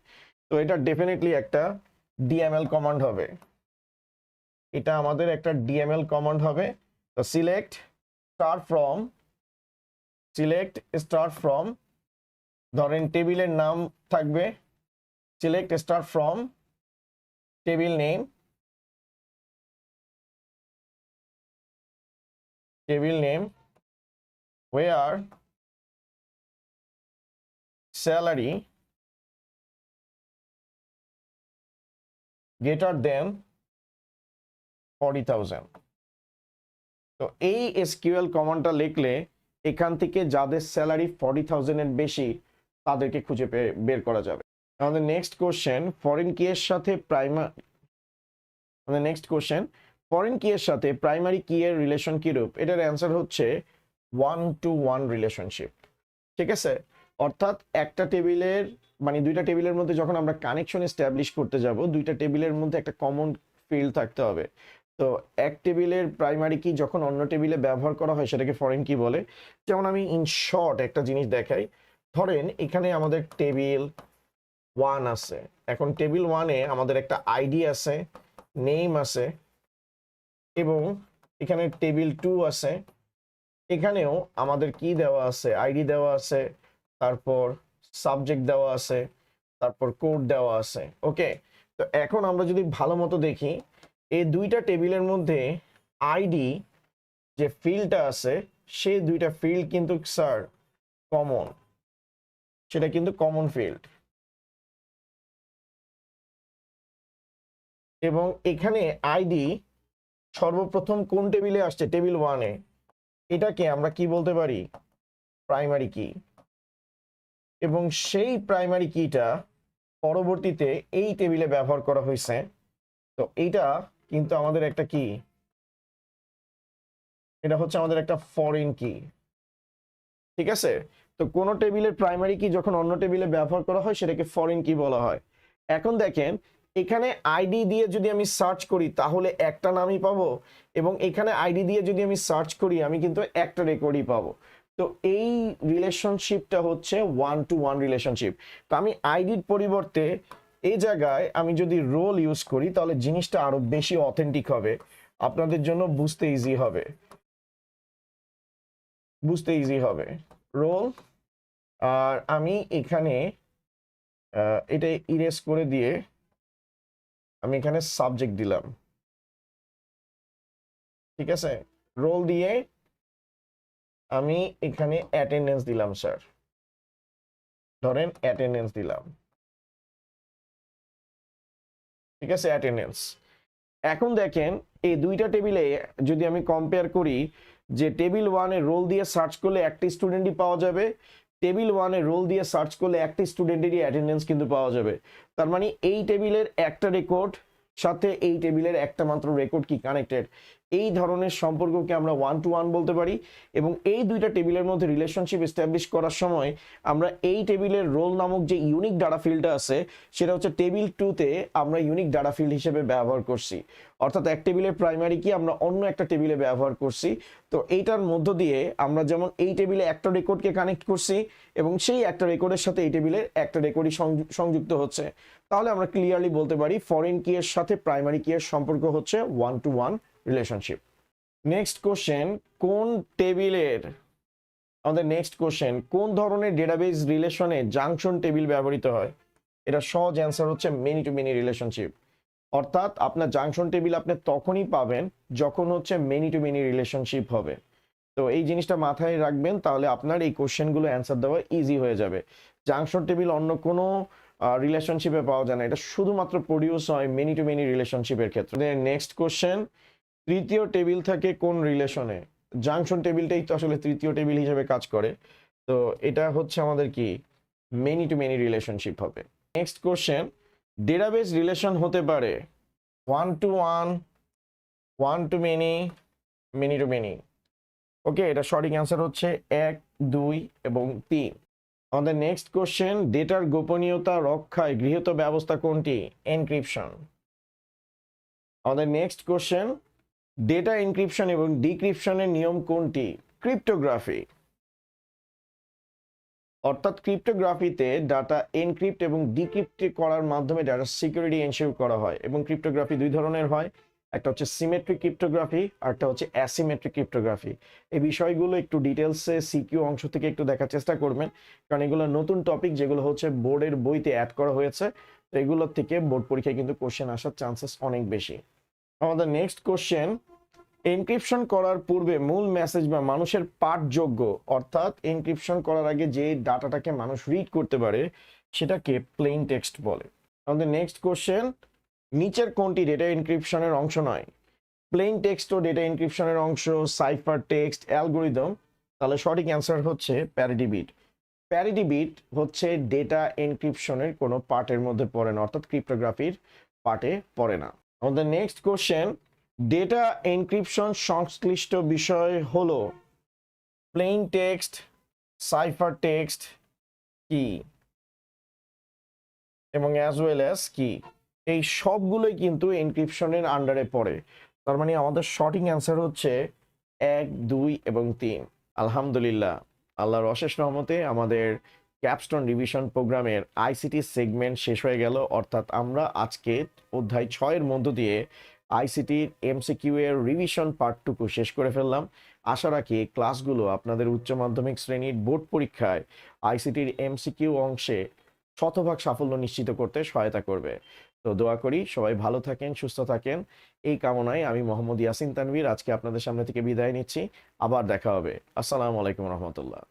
[SPEAKER 1] তো এটা ডেফিনেটলি একটা ডিএমএল কমান্ড হবে, এটা আমাদের একটা ডিএমএল কমান্ড হবে। তো সিলেক্ট স্টার ফ্রম, ধরেন টেবিলের নাম থাকবে, select star from table name, where salary greater than 40,000। তো এই এসকিউএল কমান্ডটা লিখলে এখান থেকে যাদের স্যালারি 40,000-এর বেশি তাদেরকে খুঁজে বের করা যাবে। আমাদের নেক্সট কোশ্চেন, ফরেন কি এর সাথে প্রাইমারি কি এর রিলেশন কি রূপ? এটার অ্যান্সার হচ্ছে 1-to-1 রিলেশনশিপ। ঠিক আছে, অর্থাৎ একটা টেবিলের মানে দুইটা টেবিলের মধ্যে যখন আমরা কানেকশন এস্টাবলিশ করতে যাব, দুইটা টেবিলের মধ্যে একটা কমন ফিল্ড থাকতে হবে। তো এক টেবিলের প্রাইমারি কি যখন অন্য টেবিলে ব্যবহার করা হয় সেটাকে ফরেন কি বলে। যেমন আমি ইন শর্ট একটা জিনিস দেখাই। ধরেন এখানে আমাদের টেবিল 1 আছে, এখন টেবিল 1-এ আমাদের একটা আইডি আছে, নেম আছে, এবং এখানে টেবিল 2 আছে, এখানেও আমাদের কি দেওয়া আছে? আইডি দেওয়া আছে, তারপর সাবজেক্ট দেওয়া আছে, তারপর কোড দেওয়া আছে। ওকে, তো এখন আমরা যদি ভালো মতো দেখি এই দুইটা টেবিলের মধ্যে আইডি যে ফিল্ডটা আছে সেই দুইটা ফিল্ড কিন্তু স্যার কমন, সেটা কিন্তু কমন ফিল্ড। এবং এখানে আইডি সর্বপ্রথম কোন টেবিলে আসছে? টেবিল 1-এ। এটাকে আমরা কি বলতে পারি? প্রাইমারি কি। এবং সেই প্রাইমারি কিটা পরবর্তীতে এই টেবিলে ব্যবহার করা হয়েছে। তো এইটা কিন্তু আমাদের একটা কি, এটা হচ্ছে আমাদের একটা ফরেন কি। ঠিক আছে, তো কোন টেবিলের প্রাইমারি কি যখন অন্য টেবিলে ব্যবহার করা হয় সেটাকে ফরেন কি বলা হয়। এখন দেখেন এখানে আইডি দিয়ে যদি আমি সার্চ করি তাহলে একটা নামই পাবো, এবং এখানে আইডি দিয়ে যদি আমি সার্চ করি আমি কিন্তু একটা রেকর্ডই পাবো। তো এই রিলেশনশিপটা হচ্ছে 1-to-1 রিলেশনশিপ। তো আমি আইডির পরিবর্তে এই জায়গায় আমি যদি রোল ইউজ করি তাহলে জিনিসটা আরো বেশি অথেন্টিক হবে, আপনাদের জন্য বুঝতে ইজি হবে রোল। আর আমি এখানে এটা ইরেজ করে দিয়ে আমি এখানে সাবজেক্ট দিলাম। ঠিক আছে, রোল দিয়ে আমি এখানে অ্যাটেন্ডেন্স দিলাম স্যার, ধরেন অ্যাটেন্ডেন্স দিলাম। ঠিক আছে, অ্যাটেন্ডেন্স। এখন দেখেন এই দুইটা টেবিলে যদি আমি কম্পেয়ার করি যে টেবিল 1-এ রোল দিয়ে সার্চ করলে একটা স্টুডেন্টই পাওয়া যাবে, টেবিল 1-এ রোল দিয়ে সার্চ করলে একটা স্টুডেন্টেরই অ্যাটেন্ডেন্স কিন্তু পাওয়া যাবে। তার মানে এই টেবিলের একটা রেকর্ড সাথে এই টেবিলের একটা মাত্র রেকর্ড কি কানেক্টেড, এই ধরনের সম্পর্ককে আমরা 1-to-1 বলতে পারি। এবং এই দুইটা টেবিলের মধ্যে রিলেশনশিপ এস্টাবলিশ করার সময় আমরা এই টেবিলের রোল নামক যে ইউনিক ডাটা ফিল্ডটা আছে সেটা হচ্ছে টেবিল 2-তে আমরা ইউনিক ডাটা ফিল্ড হিসেবে ব্যবহার করছি। অর্থাৎ এক টেবিলের প্রাইমারি কি আমরা অন্য একটা টেবিলে ব্যবহার করছি। তো এইটার মধ্য দিয়ে আমরা যেমন এই টেবিলে একটা রেকর্ডকে কানেক্ট করছি এবং সেই একটা রেকর্ডের সাথে এই টেবিলের একটা রেকর্ডই সংযুক্ত হচ্ছে, তাহলে আমরা ক্লিয়ারলি বলতে পারি ফরেন কি এর সাথে প্রাইমারি কি এর সম্পর্ক হচ্ছে 1-to-1 রিলেশনশিপ। নেক্সট কোশ্চেন, কোন টেবিলের আমাদের নেক্সট কোশ্চেন, কোন ধরনের ডেটাবেস রিলেশনে জাংশন টেবিল ব্যবহৃত হয়? এটা সহজ অ্যান্সার হচ্ছে মেনি টু মেনি রিলেশনশিপ। অর্থাৎ আপনার জাংশন টেবিল আপনি তখনই পাবেন যখন হচ্ছে মেনি টু মেনি রিলেশনশিপ হবে। তো এই জিনিসটা মাথায় রাখবেন, তাহলে আপনার এই কোশ্চেনগুলো অ্যান্সার দেওয়া ইজি হয়ে যাবে। জাংশন টেবিল অন্য কোনো রিলেশনশিপে পাওয়া যায় না, এটা শুধুমাত্র প্রডিউস হয় মেনি টু মেনি রিলেশনশিপের ক্ষেত্রে। নেক্সট কোশ্চেন, তৃতীয় টেবিল থাকে কোন রিলেশনে? জাংশন টেবিলটাই তো আসলে তৃতীয় টেবিল হিসেবে কাজ করে, তো এটা হচ্ছে আমাদের কি মেনি টু মেনি রিলেশনশিপ হবে। নেক্সট কোশ্চেন, ডেটাবেস রিলেশন হতে পারে 1-to-1, 1-to-many, many two many. ওকে, এটা সঠিক অ্যান্সার হচ্ছে 1, 2 এবং 3। আমাদের নেক্সট কোশ্চেন, ডেটার গোপনীয়তা রক্ষায় গৃহীত ব্যবস্থা কোনটি? এনক্রিপশন। আমাদের নেক্সট কোশ্চেন, ডেটা এনক্রিপশন এবং ডিক্রিপশনের নিয়ম কোনটি? ক্রিপ্টোগ্রাফি। অর্থাৎ ক্রিপ্টোগ্রাফিতে ডাটা এনক্রিপ্ট এবং ডিক্রিপ্ট করার মাধ্যমে ডাটা সিকিউরিটি এনশিওর করা হয়। এবং ক্রিপ্টোগ্রাফি দুই ধরনের হয়, একটা হচ্ছে সিমেট্রিক ক্রিপ্টোগ্রাফি আর একটা হচ্ছে অ্যাসিমেট্রিক ক্রিপ্টোগ্রাফি। এই বিষয়গুলো একটু ডিটেলসে সিকিউ অংশ থেকে একটু দেখার চেষ্টা করবেন, কারণ এগুলো নতুন টপিক যেগুলো হচ্ছে বোর্ডের বইতে অ্যাড করা হয়েছে। তো এগুলোর থেকে বোর্ড পরীক্ষায় কিন্তু কোশ্চেন আসার চান্সেস অনেক বেশি। আমাদের নেক্সট কোশ্চেন, এনক্রিপশন করার পূর্বে মূল মেসেজ বা মানুষের পাঠযোগ্য, অর্থাৎ এনক্রিপশন করার আগে যে ডাটাটাকে মানুষ রিড করতে পারে সেটাকে প্লেন টেক্সট বলে। আমাদের নেক্সট কোশ্চেন, নিচের কোনটি ডেটা এনক্রিপশনের অংশ নয়? প্লেন টেক্সট ও ডেটা এনক্রিপশনের অংশ, সাইফার টেক্সট, অ্যালগোরিদম। তাহলে সঠিক অ্যান্সার হচ্ছে প্যারিটি বিট। প্যারিটি বিট হচ্ছে ডেটা এনক্রিপশনের কোনো পার্টের মধ্যে পড়ে না, অর্থাৎ ক্রিপ্টোগ্রাফির পার্টে পড়ে না। আমাদের নেক্সট কোশ্চেন, ডেটা এনক্রিপশন সংশ্লিষ্ট বিষয় হলো প্লেন টেক্সট, সাইফার টেক্সট কি এবং অ্যাজ ওয়েল অ্যাজ কি। এই সবগুলোই কিন্তু এনক্রিপশনের আন্ডারে পড়ে। তার মানে আমাদের সঠিক অ্যান্সার হচ্ছে 1, 2 এবং 3। আলহামদুলিল্লাহ, আল্লাহর অশেষ রহমতে আমাদের ক্যাপস্টোন রিভিশন প্রোগ্রামের আইসিটি সেগমেন্ট শেষ হয়ে গেল। অর্থাৎ আমরা আজকে অধ্যায় 6-এর মধ্য দিয়ে আইসিটির এমসিকিউ এর রিভিশন পার্টটুকু শেষ করে ফেললাম। আশা রাখি ক্লাসগুলো আপনাদের উচ্চ মাধ্যমিক শ্রেণীর বোর্ড পরীক্ষায় আইসিটির এমসিকিউ অংশে শতভাগ সাফল্য নিশ্চিত করতে সহায়তা করবে। তো দোয়া করি সবাই ভালো থাকেন, সুস্থ থাকেন, এই কামনায় আমি মোহাম্মদ ইয়াসিন তানভীর আজকে আপনাদের সামনে থেকে বিদায় নিচ্ছি। আবার দেখা হবে। আসসালামু আলাইকুম রহমতুল্লাহ।